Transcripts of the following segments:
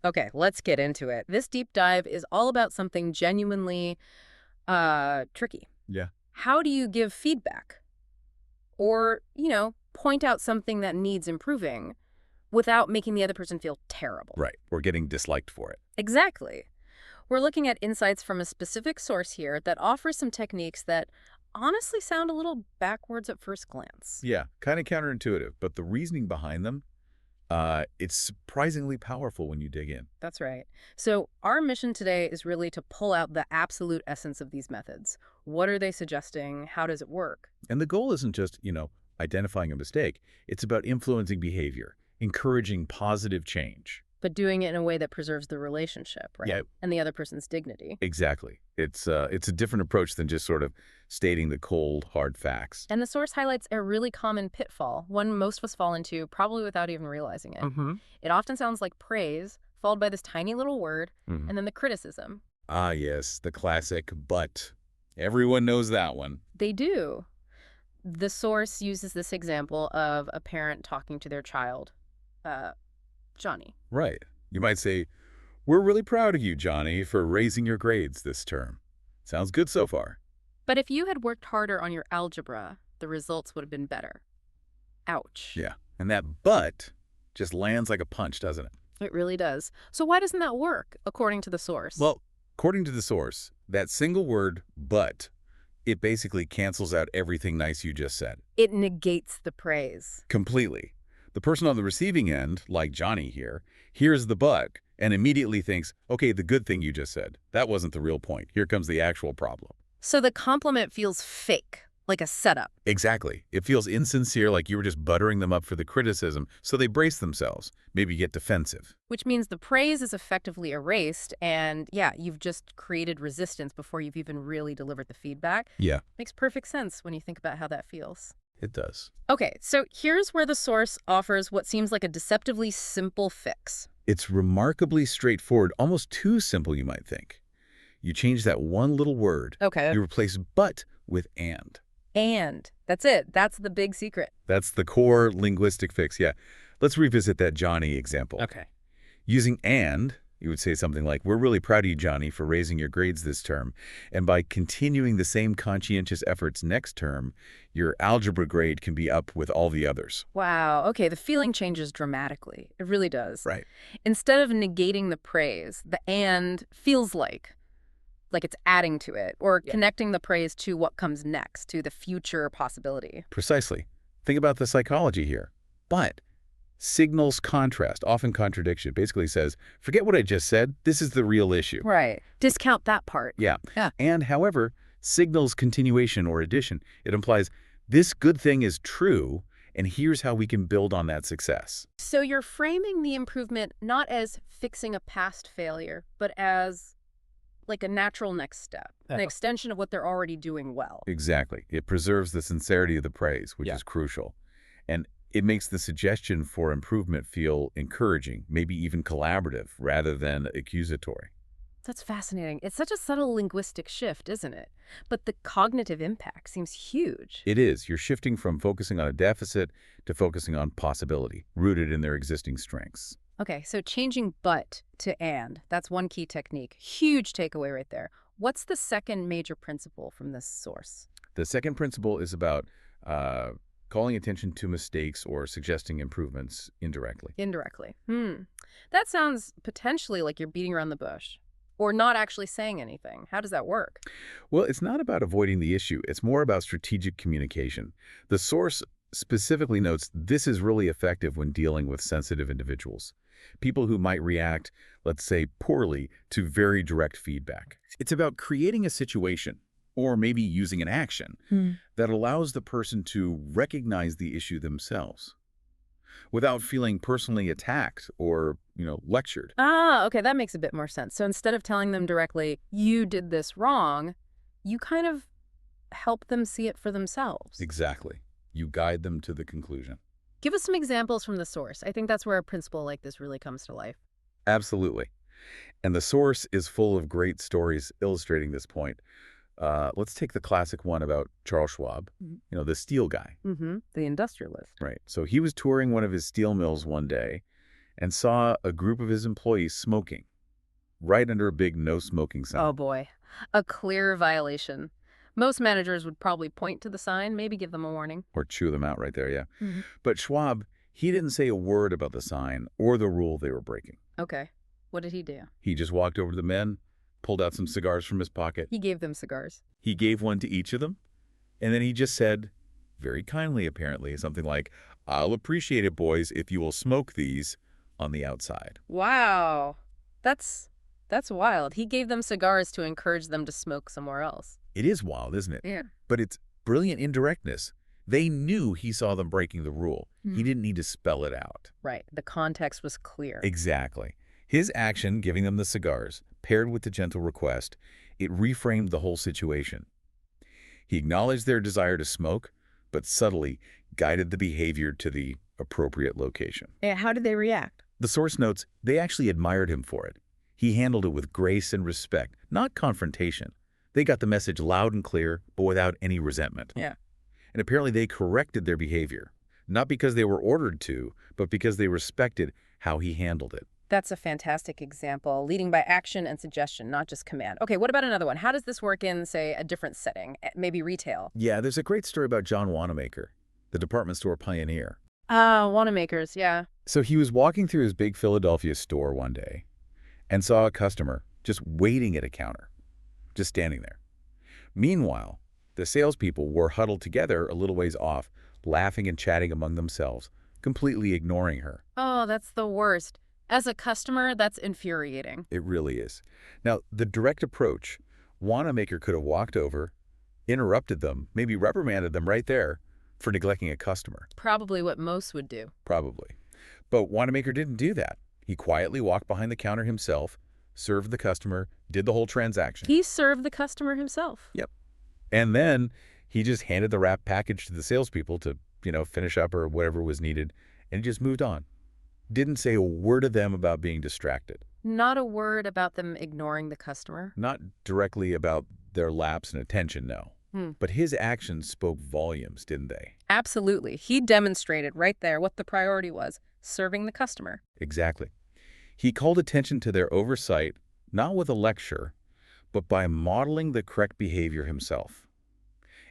Okay, let's get into it. This deep dive is all about something genuinely tricky. Yeah. How do you give feedback? Or, point out something that needs improving without making the other person feel terrible. Right. Or getting disliked for it. Exactly. We're looking at insights from a specific source here that offers some techniques that honestly sound a little backwards at first glance. Yeah, kind of counterintuitive, but the reasoning behind them, it's surprisingly powerful when you dig in. That's right. So our mission today is really to pull out the absolute essence of these methods. What are they suggesting? How does it work? And the goal isn't just, identifying a mistake. It's about influencing behavior, encouraging positive change. But doing it in a way that preserves the relationship, right? Yeah. And the other person's dignity. Exactly. It's a different approach than just sort of stating the cold, hard facts. And the source highlights a really common pitfall, one most of us fall into probably without even realizing it. Mm-hmm. It often sounds like praise, followed by this tiny little word, and then the criticism. Ah, yes, the classic but. Everyone knows that one. They do. The source uses this example of a parent talking to their child, Johnny. Right. You might say, "We're really proud of you, Johnny, for raising your grades this term. Sounds good so far." But if you had worked harder on your algebra, the results would have been better. Ouch. Yeah. And that but just lands like a punch, doesn't it? It really does. So why doesn't that work, according to the source? Well, according to the source, that single word, but, it basically cancels out everything nice you just said. it negates the praise. Completely. The person on the receiving end, like Johnny here, hears the but and immediately thinks, okay, the good thing you just said, that wasn't the real point. Here comes the actual problem. So the compliment feels fake, like a setup. Exactly. It feels insincere, like you were just buttering them up for the criticism, so they brace themselves, maybe get defensive. Which means the praise is effectively erased, and yeah, you've just created resistance before you've even really delivered the feedback. Yeah, Makes perfect sense when you think about how that feels. it does. Okay, so here's where the source offers what seems like a deceptively simple fix. It's remarkably straightforward, almost too simple, you might think. You change that one little word. Okay. You replace but with and. And that's it. That's the big secret. That's the core linguistic fix, yeah. Let's revisit that Johnny example. Okay. Using and, you would say something like, "We're really proud of you, Johnny, for raising your grades this term. And by continuing the same conscientious efforts next term, your algebra grade can be up with all the others." Wow. Okay, the feeling changes dramatically. It really does. Right. Instead of negating the praise, the and feels like it's adding to it or connecting the praise to what comes next, to the future possibility. Precisely. Think about the psychology here. But signals contrast, often contradiction. Basically says, forget what I just said. This is the real issue. Right. Discount that part. Yeah. Yeah. And however, signals continuation or addition. It implies this good thing is true, and here's how we can build on that success. So you're framing the improvement not as fixing a past failure, but as like a natural next step, an extension of what they're already doing well. Exactly. It preserves the sincerity of the praise, which is crucial. And it makes the suggestion for improvement feel encouraging, maybe even collaborative, rather than accusatory. That's fascinating. It's such a subtle linguistic shift, isn't it? But the cognitive impact seems huge. It is. You're shifting from focusing on a deficit to focusing on possibility, rooted in their existing strengths. Okay, so changing but to and, that's one key technique. Huge takeaway right there. What's the second major principle from this source? The second principle is about calling attention to mistakes or suggesting improvements indirectly. Indirectly. That sounds potentially like you're beating around the bush or not actually saying anything. How does that work? Well, it's not about avoiding the issue. It's more about strategic communication. The source specifically notes this is really effective when dealing with sensitive individuals, people who might react, let's say, poorly to very direct feedback. It's about creating a situation, or maybe using an action, that allows the person to recognize the issue themselves without feeling personally attacked or, lectured. Ah, okay, that makes a bit more sense. So instead of telling them directly, you did this wrong, you kind of help them see it for themselves. Exactly. You guide them to the conclusion. Give us some examples from the source. I think that's where a principle like this really comes to life. Absolutely. And the source is full of great stories illustrating this point. Let's take the classic one about Charles Schwab, the steel guy. The industrialist. Right. So he was touring one of his steel mills one day, and saw a group of his employees smoking right under a big no smoking Oh sign. boy. A clear violation. Most managers would probably point to the sign, maybe give them a warning. Or chew them out right there, yeah. Hmm. But Schwab, he didn't say a word about the sign or the rule they were breaking. Okay. What did he do? He just walked over to the men, pulled out some cigars from his pocket. He gave them cigars. He gave one to each of them, and then he just said, very kindly apparently, something like, "I'll appreciate it, boys, if you will smoke these on the outside." Wow. That's wild. He gave them cigars to encourage them to smoke somewhere else. It is wild, isn't it? Yeah. But it's brilliant indirectness. They knew he saw them breaking the rule. He didn't need to spell it out. Right. The context was clear. Exactly. His action, giving them the cigars, paired with the gentle request, it reframed the whole situation. He acknowledged their desire to smoke, but subtly guided the behavior to the appropriate location. Yeah, how did they react? The source notes they actually admired him for it. He handled it with grace and respect, not confrontation. They got the message loud and clear, but without any resentment. Yeah. And apparently they corrected their behavior, not because they were ordered to, but because they respected how he handled it. That's a fantastic example, leading by action and suggestion, not just command. Okay, what about another one? How does this work in, say, a different setting, maybe retail? Yeah, there's a great story about John Wanamaker, the department store pioneer. Wanamaker's, yeah. So he was walking through his big Philadelphia store one day and saw a customer just waiting at a counter, just standing there. Meanwhile, the salespeople were huddled together a little ways off, laughing and chatting among themselves, completely ignoring her. Oh, that's the worst. As a customer, that's infuriating. It really is. Now, the direct approach, Wanamaker could have walked over, interrupted them, maybe reprimanded them right there for neglecting a customer. Probably what most would do. Probably. But Wanamaker didn't do that. He quietly walked behind the counter himself, served the customer, did the whole transaction. He served the customer himself. Yep. And then he just handed the wrap package to the salespeople to, finish up or whatever was needed, and he just moved on. Didn't say a word to them about being distracted. Not a word about them ignoring the customer. Not directly about their lapse in attention, no. But his actions spoke volumes, didn't they? Absolutely. He demonstrated right there what the priority was, serving the customer. Exactly. He called attention to their oversight, not with a lecture, but by modeling the correct behavior himself.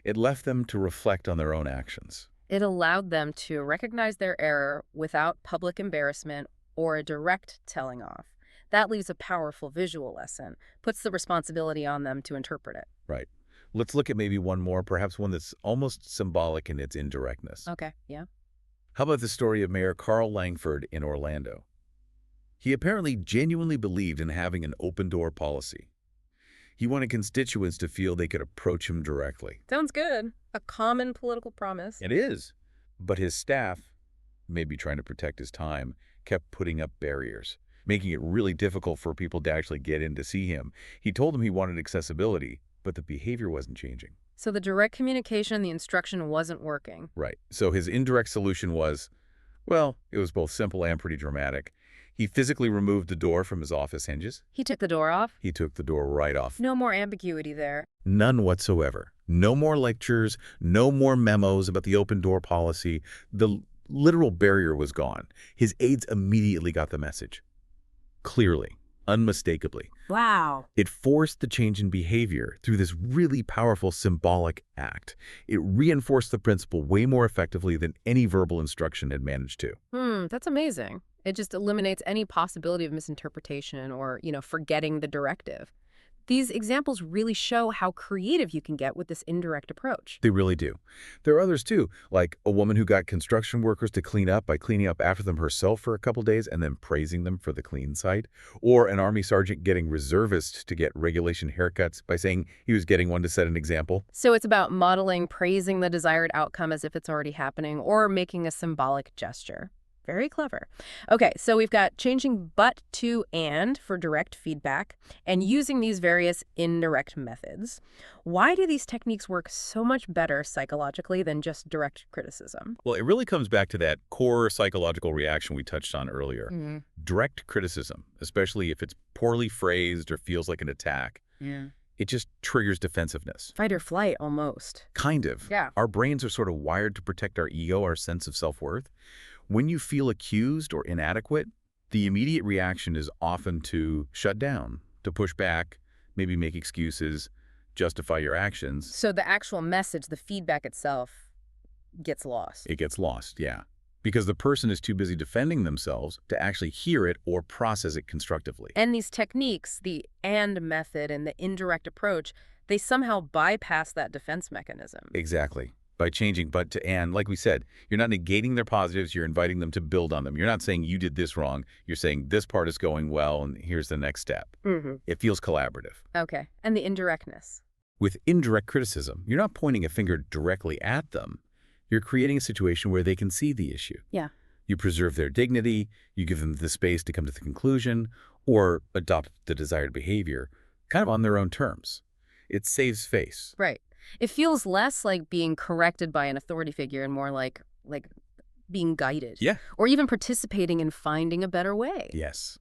It left them to reflect on their own actions. It allowed them to recognize their error without public embarrassment or a direct telling off. That leaves a powerful visual lesson, puts the responsibility on them to interpret it. Right. Let's look at maybe one more, perhaps one that's almost symbolic in its indirectness. Okay, yeah. How about the story of Mayor Carl Langford in Orlando? He apparently genuinely believed in having an open-door policy. He wanted constituents to feel they could approach him directly. Sounds good. A common political promise. It is. But his staff, maybe trying to protect his time, kept putting up barriers, making it really difficult for people to actually get in to see him. He told them he wanted accessibility, but the behavior wasn't changing. So the direct communication and the instruction wasn't working. Right. So his indirect solution was, well, it was both simple and pretty dramatic. He physically removed the door from his office hinges. He took the door off. He took the door right off. No more ambiguity there. None whatsoever. No more lectures, no more memos about the open door policy. The literal barrier was gone. His aides immediately got the message. Clearly, unmistakably. Wow. It forced the change in behavior through this really powerful symbolic act. It reinforced the principle way more effectively than any verbal instruction had managed to. That's amazing. It just eliminates any possibility of misinterpretation or, forgetting the directive. These examples really show how creative you can get with this indirect approach. They really do. There are others too, like a woman who got construction workers to clean up by cleaning up after them herself for a couple days and then praising them for the clean site, or an Army sergeant getting reservists to get regulation haircuts by saying he was getting one to set an example. So it's about modeling, praising the desired outcome as if it's already happening, or making a symbolic gesture. Very clever. Okay, so we've got changing but to and for direct feedback and using these various indirect methods. Why do these techniques work so much better psychologically than just direct criticism? Well, it really comes back to that core psychological reaction we touched on earlier. Direct criticism, especially if it's poorly phrased or feels like an attack, it just triggers defensiveness. Fight or flight, almost. Kind of. Yeah. Our brains are sort of wired to protect our ego, our sense of self-worth. When you feel accused or inadequate, The immediate reaction is often to shut down, to push back, maybe make excuses, justify your actions. So the actual message, the feedback itself, gets lost. It gets lost, yeah. Because the person is too busy defending themselves to actually hear it or process it constructively. And these techniques, the and method and the indirect approach, they somehow bypass that defense mechanism. Exactly. By changing but to and, like we said, you're not negating their positives, you're inviting them to build on them. You're not saying you did this wrong. You're saying this part is going well and here's the next step. It feels collaborative. Okay. And the indirectness. With indirect criticism, you're not pointing a finger directly at them. You're creating a situation where they can see the issue. Yeah. You preserve their dignity, you give them the space to come to the conclusion, or adopt the desired behavior, kind of on their own terms. It saves face. Right. It feels less like being corrected by an authority figure and more like being guided. Yeah. Or even participating in finding a better way. Yes.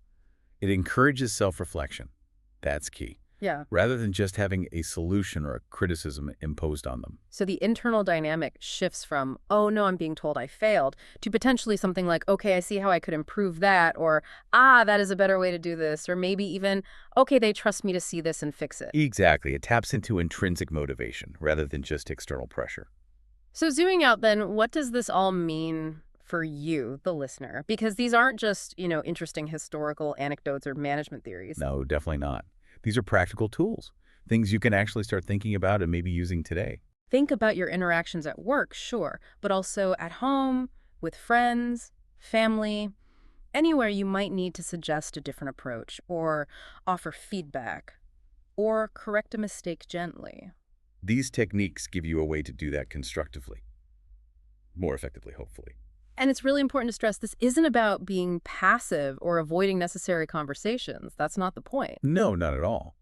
It encourages self-reflection. That's key. Yeah. Rather than just having a solution or a criticism imposed on them. So the internal dynamic shifts from, oh, no, I'm being told I failed, to potentially something like, okay, I see how I could improve that, or, that is a better way to do this, or maybe even, okay, they trust me to see this and fix it. Exactly. It taps into intrinsic motivation rather than just external pressure. So zooming out then, what does this all mean for you, the listener? Because these aren't just, interesting historical anecdotes or management theories. No, definitely not. These are practical tools, things you can actually start thinking about and maybe using today. Think about your interactions at work, sure, but also at home, with friends, family, anywhere you might need to suggest a different approach or offer feedback or correct a mistake gently. These techniques give you a way to do that constructively. More effectively, hopefully. And it's really important to stress this isn't about being passive or avoiding necessary conversations. That's not the point. No, not at all.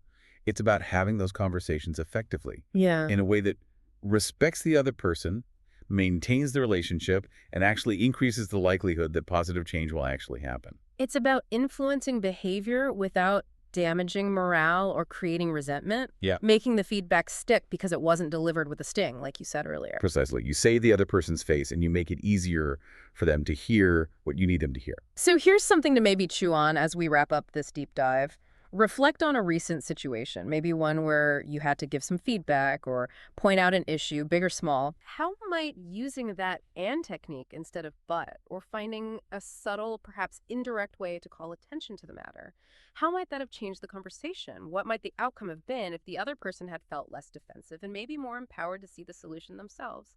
It's about having those conversations effectively Yeah. in a way that respects the other person, maintains the relationship, and actually increases the likelihood that positive change will actually happen. It's about influencing behavior without damaging morale or creating resentment. Yeah. Making the feedback stick because it wasn't delivered with a sting, like you said earlier. Precisely. You save the other person's face and you make it easier for them to hear what you need them to hear. So here's something to maybe chew on as we wrap up this deep dive. Reflect on a recent situation, maybe one where you had to give some feedback or point out an issue, big or small. How might using that and technique instead of but, or finding a subtle, perhaps indirect way to call attention to the matter, how might that have changed the conversation? What might the outcome have been if the other person had felt less defensive and maybe more empowered to see the solution themselves?